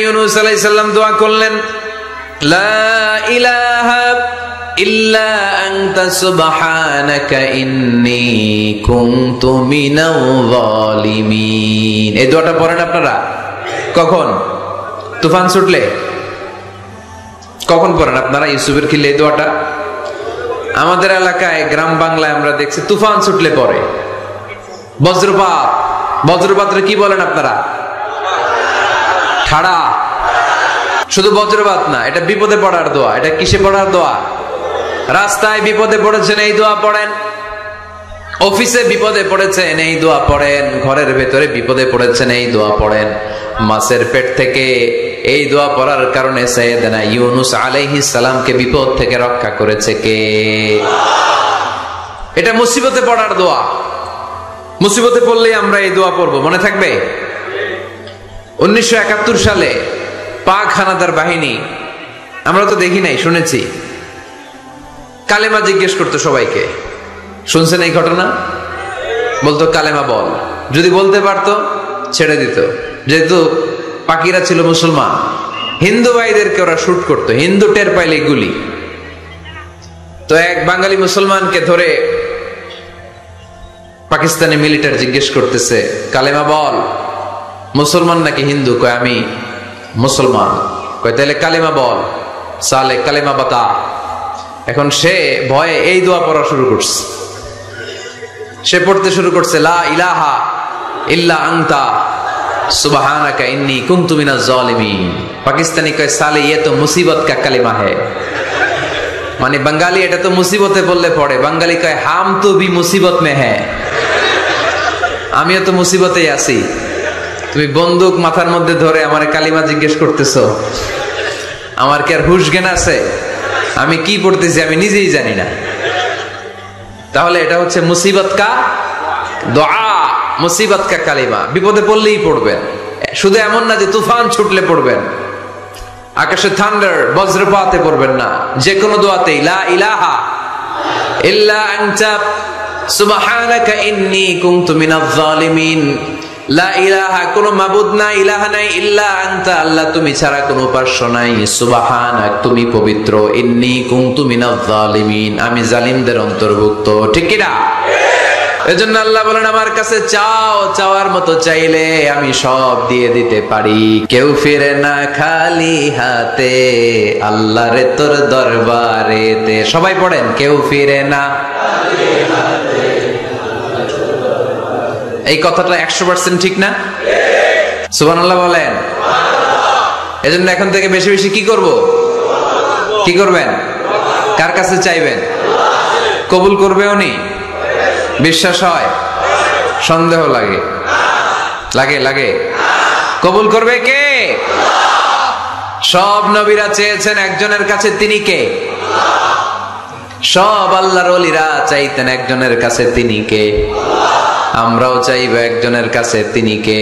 ইউনূস আলাইহিস সালাম দোয়া করলেন, লা ইলাহা ইল্লা আনতা সুবহানাকা ইন্নী কুনতু মিনাল যালিমিন। এই দোয়াটা পড়েন আপনারা? কখন? তুফান ছুটলে? কখন পড়েন আপনারা ইউসুফের খিলে এই দোয়াটা? আমাদের এলাকায় গ্রাম বাংলায় আমরা দেখছি তুফান ছুটলে পড়ে। বজ্রপাত, বজ্রপাতরে কি বলেন আপনারা? ঠাড়া। শুধু বজ্রপাত না, এটা বিপদে পড়ার দোয়া। এটা কিসে পড়ার দোয়া? রাস্তায় বিপদে পড়েছেন এই দোয়া পড়েন, অফিসে বিপদে পড়েছেন এই দোয়া পড়েন, ঘরের ভেতরে বিপদে পড়েছেন এই দোয়া পড়েন। মাছের পেট থেকে এই দোয়া পড়ার কারণে সাইয়েদনা ইউনূস আলাইহিস সালামকে বিপদ থেকে রক্ষা করেছে কে? এটা মুসিবতে পড়ার দোয়া। মুসিবতে পড়লেই আমরা এই দোয়া পড়বো, মনে থাকবে? 1971 সালে পাক হানাদার বাহিনী, আমরা তো দেখি নাই, শুনেছি, কালেমা জিজ্ঞেস করতো সবাইকে। শুনছেন এই ঘটনা? বলতো কালেমা বল, যদি বলতে পারতো ছেড়ে দিত। যেহেতু পাকিরা ছিল মুসলমান, হিন্দু ভাইদেরকে ওরা শুট করতো, হিন্দু টের পাইলে গুলি। তো এক বাঙালি মুসলমানকে ধরে পাকিস্তানি মিলিটারি জিজ্ঞেস করতেছে, কালেমা বল। মুসলমান নাকি হিন্দু? কয় আমি মুসলমান। কয় তাহলে কালেমা বল। সালে কালেমা বাতা। এখন সে ভয়ে এই দোয়া পড়া শুরু করছে। সে পড়তে শুরু করছে, লা ইলাহা ইল্লা আনতা সুবহানাকা ইন্নী কুনতু মিনাজ জালিমিন। পাকিস্তানি কয় সালে ये तो मुसीबत का कलिमा है। মানে বাঙালি এটা তো মুসিবতে বললে পড়ে। বাঙালি কয় হাম তো ভি মুসিবত মে হ্যায়, আমিও তো মুসিবতেই আছি। তুমি বন্দুক মাথার মধ্যে ধরে আমার কালিমা জিজ্ঞেস করতেছো, আমার কি আর হুশ জ্ঞান আছে? আমি কি পড়তেছি আমি নিজেই জানি না। তাহলে এটা হচ্ছে মুসিবত কা দোয়া, মুসিবত কা কালিমা। বিপদে পড়লেই পড়বেন, শুধু এমন না যে তুফান ছুটলে পড়বেন, আকাশে থান্ডার বজ্রপাতে পড়বেন না। যে কোনো দোয়াতেই লা ইলাহা ইল্লা আনতা সুবহানাকা ইন্নী কুনতু মিনাজ জালিমিন। লা ইলাহা, কোনো মাবুদ নাই, ইলাহা নাই, ইল্লা আনতা, আল্লাহ তুমি ছাড়া কোনো উপাস্য নাই, সুবহানাক তুমি পবিত্র, ইন্নী কুনতু মিনাজ জালিমিন আমি জালিমদের অন্তর্ভুক্ত। ঠিক কি না? এজন্য আল্লাহ বলেন আমার কাছে চাও, চাওয়ার মতো চাইলে আমি সব দিয়ে দিতে পারি। কেউ ফিরে না খালি হাতে আল্লাহরে তোর দরবারেতে। সবাই পড়েন, কেউ ফিরে না খালি হাতে। এই কথাটা 100% ঠিক না? সুবহানাল্লাহ বলেন। এজন্য এখন থেকে বেশি বেশি কি করব? কি করবেন? কার কাছে চাইবেন? কবুল করবে উনি? বিশ্বাস হয়? সন্দেহ লাগে? লাগে লাগে? কবুল করবে কে? সব নবীরা চেয়েছেন একজনের কাছে, তিনি কে? সব আল্লাহর ওলিরা চাইতেন একজনের কাছে, তিনি কে? আমরাও চাইব একজনের কাছে, তিনি কে?